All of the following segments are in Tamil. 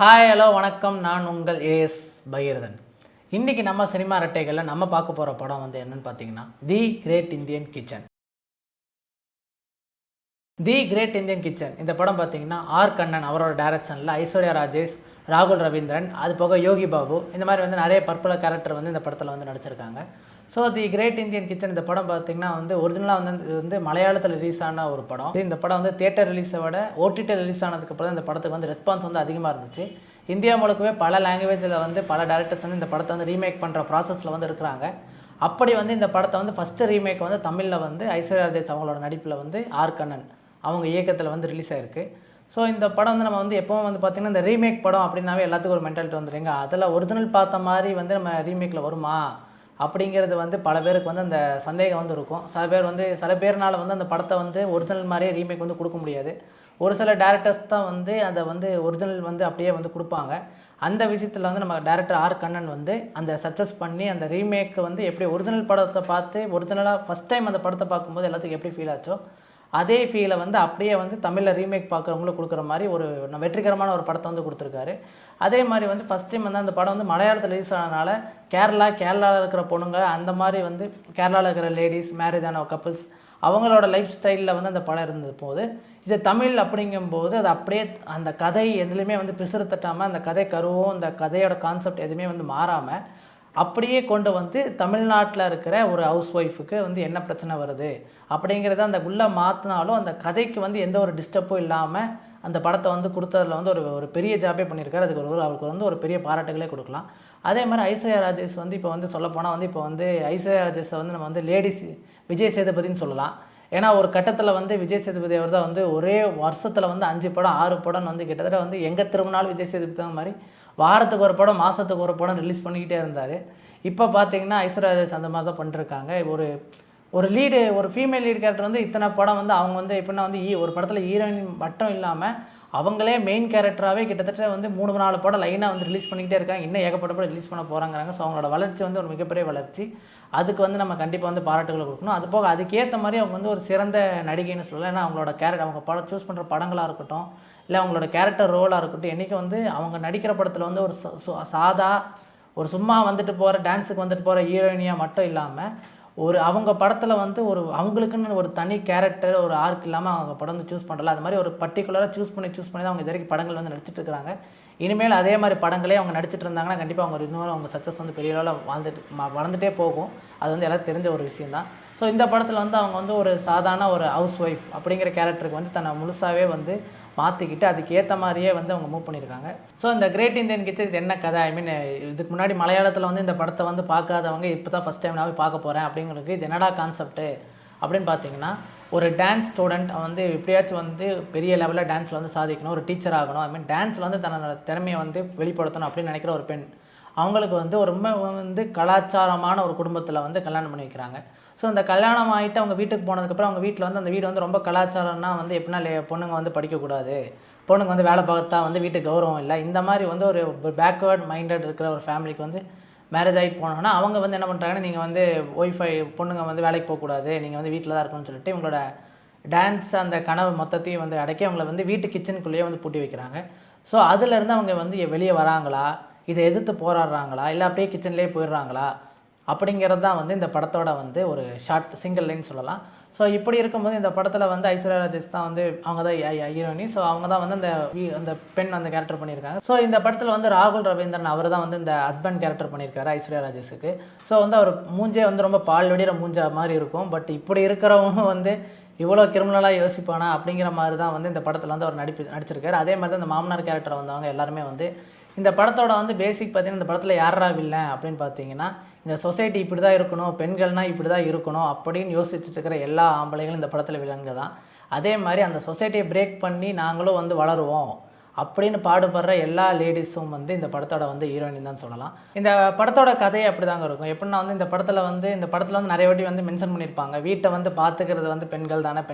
ஹாய் ஹலோ வணக்கம். நான் உங்கள் ஏஎஸ் பகீரதன். இன்றைக்கி நம்ம சினிமா ரெட்டைகளில் நம்ம பார்க்க போகிற படம் வந்து என்னென்னு பார்த்தீங்கன்னா தி கிரேட் இந்தியன் கிச்சன். தி கிரேட் இந்தியன் கிச்சன் இந்த படம் பார்த்தீங்கன்னா ஆர் கண்ணன் அவரோட டைரக்ஷனில் ஐஸ்வர்யா ராஜேஷ், ராகுல் ரவீந்திரன், அது போக யோகி பாபு, இந்த மாதிரி வந்து நிறைய பர்பல கேரக்டர் வந்து இந்த படத்தில் வந்து நடிச்சிருக்காங்க. So the great Indian kitchen இந்த படம் பார்த்திங்கன்னா வந்து ஒரிஜினலாக வந்து மலையாளத்தில் ரிலீஸ் ஆன ஒரு படம். இந்த படம் வந்து தியேட்டர் ரிலீஸை விட ஓடிடி ரிலீஸ் ஆனதுக்கப்புறம் இந்த படத்துக்கு வந்து ரெஸ்பான்ஸ் வந்து அதிகமாக இருந்துச்சு. இந்தியா முழுக்கவே பல லாங்குவேஜில் வந்து பல டேரக்டர்ஸ் வந்து இந்த படத்தை வந்து ரீமேக் பண்ணுற ப்ராசஸில் வந்து இருக்கிறாங்க. அப்படி வந்து இந்த படத்தை வந்து ஃபஸ்ட்டு ரீமேக் வந்து தமிழில் வந்து ஐஸ்வர்யா ராஜேஷ் அவங்களோட நடிப்பில் வந்து ஆர் கண்ணன் அவங்க இயக்கத்தில் வந்து ரிலீஸ் ஆகிருக்கு. ஸோ இந்த படம் வந்து நம்ம வந்து எப்போவும் வந்து பார்த்திங்கன்னா இந்த ரீமேக் படம் அப்படின்னாவே எல்லாத்துக்கும் ஒரு மென்டாலிட்டி வந்துடுங்க. அதில் ஒரிஜினல் பார்த்த மாதிரி வந்து நம்ம ரீமேக்கில் வருமா அப்படிங்கிறது வந்து பல பேருக்கு வந்து அந்த சந்தேகம் வந்து இருக்கும். சில பேர்னால் வந்து அந்த படத்தை வந்து ஒரிஜினல் மாதிரியே ரீமேக் வந்து கொடுக்க முடியாது. ஒரு சில டேரக்டர்ஸ் தான் வந்து அதை வந்து ஒரிஜினல் வந்து அப்படியே வந்து கொடுப்பாங்க. அந்த விஷயத்தில் வந்து நம்ம டேரக்டர் ஆர் கண்ணன் வந்து அந்த சக்ஸஸ் பண்ணி அந்த ரீமேக்கு வந்து எப்படி ஒரிஜினல் படத்தை பார்த்து ஒரிஜினலாக ஃபஸ்ட் டைம் அந்த படத்தை பார்க்கும்போது எல்லாத்துக்கும் எப்படி ஃபீல் ஆச்சோ அதே ஃபீலை வந்து அப்படியே வந்து தமிழில் ரீமேக் பார்க்குறவங்களும் கொடுக்குற மாதிரி ஒரு வெற்றிகரமான ஒரு படத்தை வந்து கொடுத்துருக்காரு. அதே மாதிரி வந்து ஃபஸ்ட் டைம் வந்து அந்த படம் வந்து மலையாளத்தில் ரிலீஸ் ஆனதுனால கேரளாவில் இருக்கிற பொண்ணுங்க, அந்த மாதிரி வந்து கேரளாவில் இருக்கிற லேடிஸ், மேரேஜ் ஆன கப்புள்ஸ், அவங்களோட லைஃப் ஸ்டைலில் வந்து அந்த படம் இருந்தது போது இது தமிழ் அப்படிங்கும்போது அது அப்படியே அந்த கதை எதுலேயுமே வந்து பிசுறு தட்டாமல் அந்த கதை கருவும் அந்த கதையோட கான்செப்ட் எதுவுமே வந்து மாறாமல் அப்படியே கொண்டு வந்து தமிழ்நாட்டில் இருக்கிற ஒரு ஹவுஸ் ஒய்ஃபுக்கு வந்து என்ன பிரச்சனை வருது அப்படிங்கிறத அந்த உள்ளே மாற்றினாலும் அந்த கதைக்கு வந்து எந்த ஒரு டிஸ்டர்பும் இல்லாமல் அந்த படத்தை வந்து கொடுத்ததில் வந்து ஒரு பெரிய ஜாபே பண்ணியிருக்காரு. அதுக்கு அவருக்கு வந்து ஒரு பெரிய பாராட்டுகளே கொடுக்கலாம். அதே மாதிரி ஐஸ்வர்யா ராஜேஷ் வந்து இப்போ வந்து சொல்லப்போனால் வந்து இப்போ வந்து ஐஸ்வர்யா ராஜேஷை வந்து நம்ம வந்து லேடிஸ் விஜய் சேதுபதினு சொல்லலாம். ஏன்னா ஒரு கட்டத்தில் வந்து விஜய் சேதுபதி அவர் தான் வந்து ஒரே வருஷத்தில் வந்து 5 படம் 6 படம் வந்து கிட்டத்தட்ட வந்து எங்கே திரும்பினாலும் விஜய் சேதுபதி தான் மாதிரி வாரத்துக்கு ஒரு படம் மாதத்துக்கு ஒரு படம் ரிலீஸ் பண்ணிக்கிட்டே இருந்தார். இப்போ பார்த்தீங்கன்னா ஐஸ்வர்யா ராஜேஷ் அந்த மாதிரி தான் பண்ணிருக்காங்க. ஒரு ஃபீமேல் லீடு கேரக்டர் வந்து இத்தனை படம் வந்து அவங்க வந்து எப்படின்னா வந்து ஒரு படத்தில் ஹீரோயின் மட்டும் இல்லாமல் அவங்களே மெயின் கேரக்டராகவே கிட்டத்தட்ட வந்து 3-4 படம் லைனாக வந்து ரிலீஸ் பண்ணிக்கிட்டே இருக்காங்க. இன்னும் ஏகப்பட்ட படம் ரிலீஸ் பண்ண போகிறாங்கிறாங்க. ஸோ அவங்களோட வளர்ச்சி வந்து ஒரு மிகப்பெரிய வளர்ச்சி. அதுக்கு வந்து நம்ம கண்டிப்பாக வந்து பாராட்டுகளை கொடுக்கணும். அது போக அதுக்கேற்ற மாதிரி அவங்க வந்து ஒரு சிறந்த நடிகைன்னு சொல்லலாம். ஏன்னா அவங்களோட கேரக்டர் அவங்க படம் சூஸ் பண்ணுற படங்களாக இருக்கட்டும், இல்லை அவங்களோட கேரக்டர் ரோலாக இருக்கட்டும், என்றைக்கு வந்து அவங்க நடிக்கிற படத்தில் வந்து ஒரு சும்மா வந்துட்டு போகிற டான்ஸுக்கு வந்துட்டு போகிற ஹீரோயினியாக மட்டும் இல்லாமல் அவங்க படத்தில் வந்து அவங்களுக்குன்னு ஒரு தனி கேரக்டர் ஒரு ஆர்க் இல்லாமல் அவங்க படம் வந்து சூஸ் பண்ணல. அது மாதிரி ஒரு பர்டிகுலராக சூஸ் பண்ணி தான் அவங்க இது வரைக்கும் படங்கள் வந்து நடிச்சிட்டு இருக்கிறாங்க. இனிமேல் அதே மாதிரி படங்களே அவங்க நடிச்சிட்டு இருந்தாங்கன்னா கண்டிப்பாக அவங்க இன்னொரு அவங்க சக்ஸஸ் வந்து பெரிய அளவில் வளர்ந்துட்டே போகும். அது வந்து எல்லாம் தெரிஞ்ச ஒரு விஷயந்தான். ஸோ இந்த படத்தில் வந்து அவங்க வந்து ஒரு சாதாரண ஒரு ஹவுஸ் ஒய்ஃப் அப்படிங்கிற கேரக்டருக்கு வந்து தன்னை முழுசாகவே வந்து மாற்றிக்கிட்டு அதுக்கு ஏற்ற மாதிரியே வந்து அவங்க மூவ் பண்ணியிருக்காங்க. ஸோ இந்த கிரேட் இந்தியன் கிச்சன் இது என்ன கதை, இதுக்கு முன்னாடி மலையாளத்தில் வந்து இந்த படத்தை வந்து பார்க்காதவங்க இப்போ தான் ஃபஸ்ட் டைம் நான் போய் பார்க்க போகிறேன் அப்படிங்கிறது இது என்னடா கான்செப்ட்டு அப்படின்னு பார்த்தீங்கன்னா, ஒரு டான்ஸ் ஸ்டூடெண்ட் வந்து எப்படியாச்சும் வந்து பெரிய லெவலில் டான்ஸில் வந்து சாதிக்கணும், ஒரு டீச்சர் ஆகணும், டான்ஸில் வந்து தன்னோட திறமையை வந்து வெளிப்படுத்தணும் அப்படின்னு நினைக்கிற ஒரு பெண், அவங்களுக்கு வந்து ரொம்ப வந்து கலாச்சாரமான ஒரு குடும்பத்தில் வந்து கல்யாணம் பண்ணி வைக்கிறாங்க. ஸோ அந்த கல்யாணம் ஆகிட்டு அவங்க வீட்டுக்கு போனதுக்கப்புறம் அவங்க வீட்டில் வந்து அந்த வீடு வந்து ரொம்ப கலாச்சாரம்னா வந்து எப்படின்னா பொண்ணுங்க வந்து படிக்கக்கூடாது, பொண்ணுங்க வந்து வேலை பார்த்தா வந்து வீட்டுக்கு கௌரவம் இல்லை, இந்த மாதிரி வந்து ஒரு பேக்வேர்ட் மைண்டட் இருக்கிற ஒரு ஃபேமிலிக்கு வந்து மேரேஜ் ஆகிட்டு போனோன்னா அவங்க வந்து என்ன பண்ணுறாங்கன்னா, நீங்கள் வந்து பொண்ணுங்க வந்து வேலைக்கு போகக்கூடாது, நீங்கள் வந்து வீட்டில் தான் இருக்கணும்னு சொல்லிட்டு இவங்களோட டான்ஸ் அந்த கனவு மொத்தத்தையும் வந்து அடக்கி அவங்கள வந்து வீட்டு கிச்சனுக்குள்ளேயே வந்து பூட்டி வைக்கிறாங்க. ஸோ அதிலேருந்து அவங்க வந்து வெளியே வராங்களா, இதை எதிர்த்து போராடுறாங்களா, இல்லை அப்படியே கிச்சன்லேயே போயிடுறாங்களா அப்படிங்கிறது தான் வந்து இந்த படத்தோட வந்து ஒரு ஷார்ட் சிங்கிள் லைன் சொல்லலாம். ஸோ இப்படி இருக்கும்போது இந்த படத்தில் வந்து ஐஸ்வர்யா ராஜேஷ் தான் வந்து அவங்க தான் ஹீரோயினி. ஸோ அவங்க தான் வந்து அந்த பெண் அந்த கேரக்டர் பண்ணியிருக்காங்க. ஸோ இந்த படத்தில் வந்து ராகுல் ரவீந்திரன் அவர் தான் வந்து இந்த ஹஸ்பண்ட் கேரக்டர் பண்ணியிருக்காரு ஐஸ்வர்யா ராஜேஷுக்கு. ஸோ வந்து அவர் மூஞ்சே வந்து ரொம்ப பால் வெடிகிற மூஞ்சா மாதிரி இருக்கும். பட் இப்படி இருக்கிறவங்க வந்து இவ்வளோ கிரிமினலாக யோசிப்பானா அப்படிங்கிற மாதிரி தான் வந்து இந்த படத்தில் வந்து அவர் நடிச்சிருக்காரு. அதே மாதிரி தான் இந்த மாமனார் கேரக்டர் வந்தவங்க எல்லாருமே வந்து இந்த படத்தோட வந்து பேசிக் பார்த்திங்கன்னா, இந்த படத்தில் யாரா வில்லன் அப்படின்னு பார்த்தீங்கன்னா, இந்த சொசைட்டி இப்படி தான் இருக்கணும், பெண்கள்னால் இப்படி தான் இருக்கணும் அப்படின்னு யோசிச்சுட்டு இருக்கிற எல்லா ஆம்பளைங்களும் இந்த படத்தில் வில்லன்க தான். அதே மாதிரி அந்த சொசைட்டியை பிரேக் பண்ணி நாங்களும் வந்து வளருவோம் அப்படின்னு பாடுபடுற எல்லா லேடிஸும் வந்து இந்த படத்தோட வந்து ஹீரோயின் தான் சொல்லலாம். இந்த படத்தோட கதையை அப்படி தாங்க இருக்கும். எப்படின்னா வந்து இந்த படத்தில் வந்து நிறைய வாட்டி வந்து மென்ஷன் பண்ணியிருப்பாங்க, வீட்டை வந்து பார்த்துக்கிறது வந்து பெண்கள்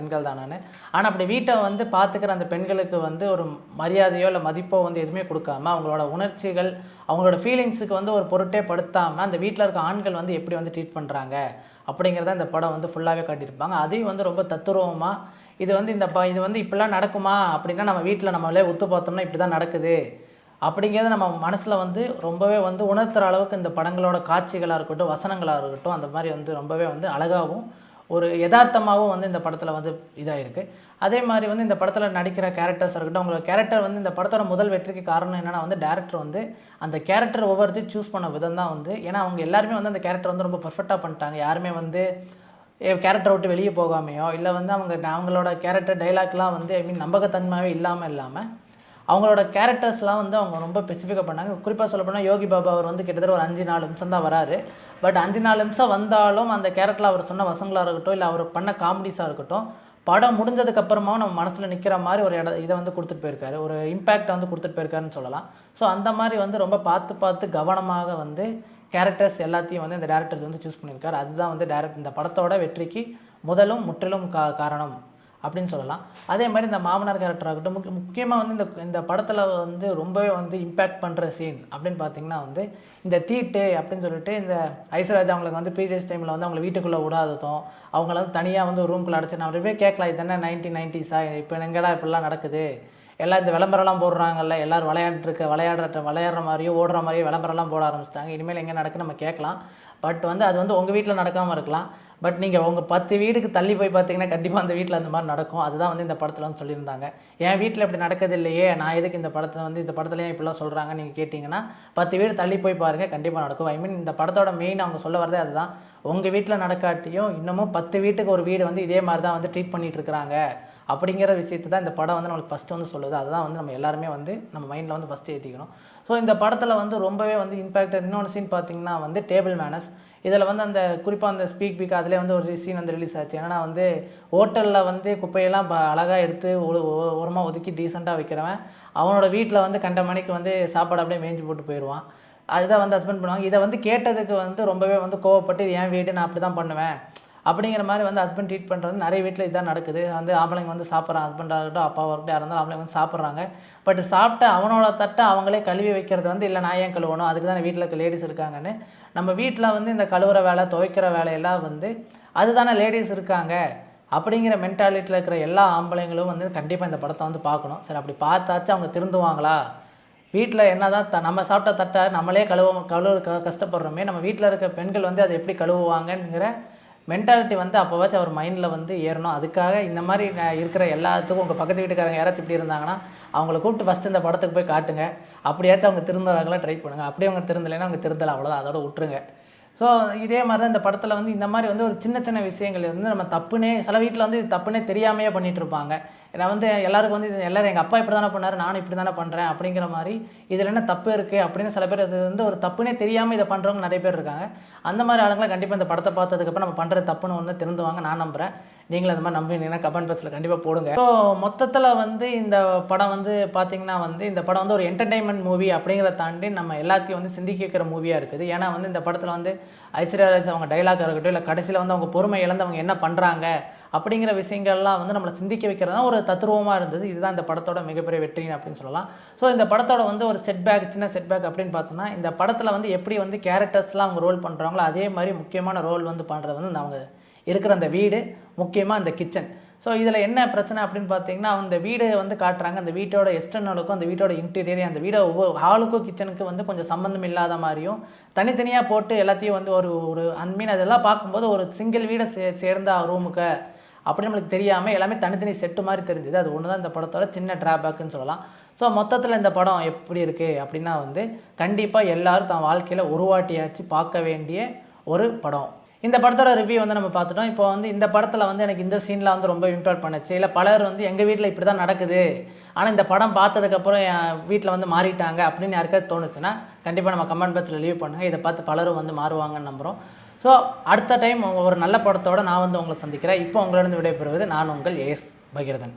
தானேன்னு. ஆனால் அப்படி வீட்டை வந்து பார்த்துக்கிற அந்த பெண்களுக்கு வந்து ஒரு மரியாதையோ இல்லை மதிப்போ வந்து எதுவுமே கொடுக்காம அவங்களோட உணர்ச்சிகள் அவங்களோட ஃபீலிங்ஸுக்கு வந்து ஒரு பொருட்டே படுத்தாமல் அந்த வீட்டில் இருக்க ஆண்கள் வந்து எப்படி வந்து ட்ரீட் பண்ணுறாங்க அப்படிங்கிறத இந்த படம் வந்து ஃபுல்லாகவே காட்டியிருப்பாங்க. அதையும் வந்து ரொம்ப தத்துரூபமாக இது வந்து இப்படிலாம் நடக்குமா அப்படின்னா நம்ம வீட்டில் நம்மளே ஒத்து பார்த்தோம்னா இப்படி தான் நடக்குது அப்படிங்கிறத நம்ம மனசில் வந்து ரொம்பவே வந்து உணர்த்துற அளவுக்கு இந்த படங்களோட காட்சிகளாக இருக்கட்டும், வசனங்களாக இருக்கட்டும், அந்த மாதிரி வந்து ரொம்பவே வந்து அழகாகவும் ஒரு யதார்த்தமாகவும் வந்து இந்த படத்தில் வந்து இதாகிருக்கு. அதே மாதிரி வந்து இந்த படத்தில் நடிக்கிற கேரக்டர்ஸ் இருக்கட்டும், அவங்களோட கேரக்டர் வந்து இந்த படத்தோட முதல் வெற்றிக்கு காரணம் என்னென்னா வந்து டேரக்டர் வந்து அந்த கேரக்டர் ஒவ்வொருத்தையும் சூஸ் பண்ண விதம் தான் வந்து, ஏன்னா அவங்க எல்லாருமே வந்து அந்த கேரக்டர் வந்து ரொம்ப பர்ஃபெக்டாக பண்ணிட்டாங்க. யாருமே வந்து கேரக்டரை விட்டு வெளியே போகாமையோ, இல்லை வந்து அவங்களோட கேரக்டர் டைலாக்லாம் வந்து நம்பகத்தன்மையாகவே இல்லாமல் அவங்களோட கேரக்டர்ஸ்லாம் வந்து அவங்க ரொம்ப ஸ்பெசிஃபிக்காக பண்ணாங்க. குறிப்பாக சொல்லப்போனால் யோகி பாபா அவர் வந்து கிட்டத்தட்ட ஒரு 5-4 நிமிஷம் தான் வராரு. பட் 5-4 நிமிஷம் வந்தாலும் அந்த கேரக்டரில் அவர் சொன்ன வசங்களாக இருக்கட்டும், இல்லை அவர் பண்ண காமெடிஸாக இருக்கட்டும், படம் முடிஞ்சதுக்கப்புறமாவும் நம்ம மனசில் நிற்கிற மாதிரி ஒரு இதை வந்து கொடுத்துட்டு போயிருக்காரு. ஒரு இம்பேக்டை வந்து கொடுத்துட்டு போயிருக்காருன்னு சொல்லலாம். ஸோ அந்த மாதிரி வந்து ரொம்ப பார்த்து கவனமாக வந்து கேரக்டர்ஸ் எல்லாத்தையும் வந்து இந்த டேரக்டர்ஸ் வந்து சூஸ் பண்ணியிருக்காரு. அதுதான் வந்து இந்த படத்தோட வெற்றிக்கு முற்றிலும் காரணம் அப்படின்னு சொல்லலாம். அதே மாதிரி இந்த மாமனார் கேரக்டர் ஆகட்டும், முக்கியமாக வந்து இந்த படத்தில் வந்து ரொம்பவே வந்து இம்பேக்ட் பண்ணுற சீன் அப்படின்னு பார்த்தீங்கன்னா வந்து இந்த தீட்டு அப்படின்னு சொல்லிட்டு இந்த ஐஸ்வர்யா அவங்களுக்கு வந்து பீரியட்ஸ் டைமில் வந்து அவங்களை வீட்டுக்குள்ளே விடாததும், அவங்கள வந்து தனியாக வந்து ஒரு ரூம்குள்ளே அடைச்சி நான் அப்படியே கேட்கலாம், இது என்ன 1990s இப்போ எங்கடா இப்படிலாம் நடக்குது, எல்லாம் இந்த விளம்பரம்லாம் போடுறாங்கல்ல, எல்லோரும் விளையாடுற மாதிரியோ ஓடுற மாதிரியோ விளம்பரம்லாம் போட ஆரம்பிச்சிட்டாங்க, இனிமேல் எங்கே நடக்குன்னு நம்ம கேட்கலாம். பட் வந்து அது வந்து உங்கள் வீட்டில் நடக்காமல் இருக்கலாம். பட் நீங்கள் உங்கள் 10 வீடுக்கு தள்ளி போய் பார்த்தீங்கன்னா கண்டிப்பாக அந்த வீட்டில் அந்த மாதிரி நடக்கும். அதுதான் வந்து இந்த படத்தில் வந்து சொல்லியிருந்தாங்க. என் வீட்டில் இப்படி நடக்குது இல்லையே, நான் எதுக்கு இந்த படத்தில் ஏன் இப்படிலாம் சொல்கிறாங்க நீங்கள் கேட்டிங்கன்னா 10 வீடு தள்ளி போய் பாருங்கள், கண்டிப்பாக நடக்கும். ஐ மீன் இந்த படத்தோட மெயின் அவங்க சொல்ல வரதே அதுதான். உங்கள் வீட்டில் நடக்காட்டியும் இன்னமும் 10 வீட்டுக்கு ஒரு வீடு வந்து இதே மாதிரி தான் வந்து ட்ரீட் பண்ணிகிட்டு இருக்கிறாங்க அப்படிங்கிற விஷயத்தை தான் இந்த படம் வந்து நம்மளுக்கு ஃபஸ்ட்டு வந்து சொல்லுது. அதுதான் வந்து நம்ம எல்லாருமே வந்து நம்ம மைண்டில் வந்து ஃபஸ்ட்டு ஏற்றிக்கணும். ஸோ இந்த படத்தில் வந்து ரொம்பவே வந்து இம்பேக்டட் இன்னொன்று சீன் பார்த்திங்கன்னா வந்து டேபிள் மேனர்ஸ். இதில் வந்து அந்த குறிப்பாக அந்த ஸ்பீக் அதிலே வந்து ஒரு சீன் வந்து ரிலீஸ் ஆச்சு. ஏன்னா வந்து ஹோட்டலில் வந்து குப்பையெல்லாம் அழகாக எடுத்து ஓரமாக ஒதுக்கி டீசெண்டாக வைக்கிறவன் அவனோட வீட்டில் வந்து கண்ட மணிக்கு வந்து சாப்பாடு அப்படியே மேய்ஞ்சி போட்டு போயிடுவான். அதுதான் வந்து ஹஸ்பண்ட் பண்ணுவாங்க. இதை வந்து கேட்டதுக்கு வந்து ரொம்பவே வந்து கோவப்பட்டு இது என் வீடு, நான் அப்படி தான் பண்ணுவேன் அப்படிங்கிற மாதிரி வந்து ஹஸ்பண்ட் ட்ரீட் பண்ணுறது நிறைய வீட்டில் இதுதான் நடக்குது. வந்து ஆம்பளைங்க வந்து சாப்பிட்றாங்க, ஹஸ்பண்டாக இருக்கட்டும் அப்பாவாக இருக்கட்டும் யாராக இருந்தாலும் ஆம்பளைங்க வந்து சாப்பிட்றாங்க. பட் சாப்பிட்டு அவனோட தட்டை அவங்களே கழுவி வைக்கிறது வந்து இல்லை நான் ஏன் கழுவணும், அதுக்கு தான் வீட்டில் இருக்க லேடிஸ் இருக்காங்கன்னு. நம்ம வீட்டில் வந்து இந்த கழுவுற வேலை துவைக்கிற வேலையெல்லாம் வந்து அதுதானே லேடிஸ் இருக்காங்க அப்படிங்கிற மென்டாலிட்டியில் இருக்கிற எல்லா ஆம்பளைங்களும் வந்து கண்டிப்பாக இந்த படத்தை வந்து பார்க்கணும். சரி, அப்படி பார்த்தாச்சும் அவங்க திருந்துவாங்களா? வீட்டில் என்ன தான் நம்ம சாப்பிட்ட தட்டை நம்மளே கழுவ கஷ்டப்படுறோமே, நம்ம வீட்டில் இருக்க பெண்கள் வந்து அதை எப்படி கழுவுவாங்கங்கிற மென்டாலிட்டி வந்து அப்போவாச்சும் அவர் மைண்டில் வந்து ஏறணும். அதுக்காக இந்த மாதிரி இருக்கிற எல்லாத்துக்கும் உங்கள் பக்கத்து வீட்டுக்காரங்க யாராச்சும் இப்படி இருந்தாங்கன்னா அவங்கள கூப்பிட்டு ஃபஸ்ட்டு இந்த படத்துக்கு போய் காட்டுங்க. அப்படியாச்சும் அவங்க திருந்துறாங்களா ட்ரை பண்ணுங்கள். அப்படியே அவங்க திருந்தலைன்னா அவங்க திருந்தலை, அவ்வளோதான், அதோட விட்டுருங்க. ஸோ இதே மாதிரி தான் இந்த படத்தில் வந்து இந்த மாதிரி வந்து ஒரு சின்ன விஷயங்கள் வந்து நம்ம தப்புனே சில வீட்டில் வந்து இது தப்புனே தெரியாமையே பண்ணிகிட்டு இருப்பாங்க. ஏன்னா வந்து எல்லாருக்கும் வந்து இது எல்லோரும் எங்கள் அப்பா இப்படி தானே பண்ணார், நானும் இப்படி தானே பண்ணுறேன் அப்படிங்கிற மாதிரி இதில் என்ன தப்பு இருக்குது அப்படின்னு சில பேர் அது வந்து ஒரு தப்புனே தெரியாமல் இதை பண்ணுறவங்க நிறைய பேர் இருக்காங்க. அந்த மாதிரி ஆளுங்களாம் கண்டிப்பாக இந்த படத்தை பார்த்ததுக்கப்புறம் நம்ம பண்ணுற தப்புன்னு வந்து திருந்துவாங்க நான் நம்புகிறேன். நீங்களும் அது மாதிரி நம்பினீங்கன்னா கமெண்ட் பாக்ஸில் கண்டிப்பாக போடுங்க. ஸோ மொத்தத்தில் வந்து இந்த படம் வந்து பார்த்திங்கன்னா வந்து இந்த படம் வந்து ஒரு என்டர்டெயின்மெண்ட் மூவி அப்படிங்கிறத தாண்டி நம்ம எல்லாத்தையும் வந்து சிந்திக்க வைக்கிற மூவியாக இருக்குது. ஏன்னா வந்து இந்த படத்தில் வந்து ஐஸ்வர்யா ராஜ் அவங்க டைலாக் இருக்கட்டும், இல்லை கடைசியில் வந்து அவங்க பொறுமை இழந்து அவங்க என்ன பண்ணுறாங்க அப்படிங்கிற விஷயங்கள்லாம் வந்து நம்மளை சிந்திக்க வைக்கிறது தான் ஒரு தத்ரூபமாக இருந்தது. இதுதான் இந்த படத்தோட மிகப்பெரிய வெற்றி அப்படின்னு சொல்லலாம். ஸோ இந்த படத்தோட வந்து ஒரு சின்ன செட்பேக் அப்படின்னு பார்த்தோன்னா இந்த படத்தில் வந்து எப்படி வந்து கேரக்டர்ஸ்லாம் அவங்க ரோல் பண்ணுறாங்களோ அதே மாதிரி முக்கியமான ரோல் வந்து பண்ணுறது வந்து அவங்க இருக்கிற அந்த வீடு, முக்கியமாக அந்த கிச்சன். ஸோ இதில் என்ன பிரச்சனை அப்படின்னு பார்த்தீங்கன்னா அந்த வீடு வந்து காட்டுறாங்க. அந்த வீட்டோட எக்ஸ்டர்னலுக்கும் அந்த வீட்டோட இன்டீரியர் அந்த வீடை ஒவ்வொரு ஹாலுக்கும் கிச்சனுக்கு வந்து கொஞ்சம் சம்மந்தம் இல்லாத மாதிரியும் தனித்தனியாக போட்டு எல்லாத்தையும் வந்து ஒரு அன்மீன் அதெல்லாம் பார்க்கும்போது ஒரு சிங்கிள் வீடை சேர்ந்த ரூமுக்கு அப்படி நம்மளுக்கு தெரியாமல் எல்லாமே தனித்தனி செட்டு மாதிரி தெரிஞ்சுது. அது ஒன்று தான் இந்த படத்தோட சின்ன ட்ராபேக்குன்னு சொல்லலாம். ஸோ மொத்தத்தில் இந்த படம் எப்படி இருக்குது அப்படின்னா வந்து கண்டிப்பாக எல்லோரும் தான் வாழ்க்கையில் ஒரு வாட்டியாச்சு பார்க்க வேண்டிய ஒரு படம். இந்த படத்தோட ரிவ்யூ வந்து நம்ம பார்த்துட்டோம். இப்போ வந்து இந்த படத்தில் வந்து எனக்கு இந்த சீனில் வந்து ரொம்ப இம்பாக்ட் பண்ணுச்சு. இல்லை பலர் வந்து எங்கள் வீட்டில் இப்படி தான் நடக்குது, ஆனால் இந்த படம் பார்த்ததுக்கப்புறம் என் வீட்டில் வந்து மாறிட்டாங்க அப்படின்னு யாருக்காவது தோணுச்சுன்னா கண்டிப்பாக நம்ம கமெண்ட் பாக்ஸில் லீவ் பண்ணுங்கள். இதை பார்த்து பலரும் வந்து மாறுவாங்கன்னு நம்புகிறோம். ஸோ அடுத்த டைம் ஒரு நல்ல படத்தோடு நான் வந்து உங்களை சந்திக்கிறேன். இப்போ உங்களிடம் விடைபெறுவது நான் உங்கள் ஏஎஸ் பகீரதன்.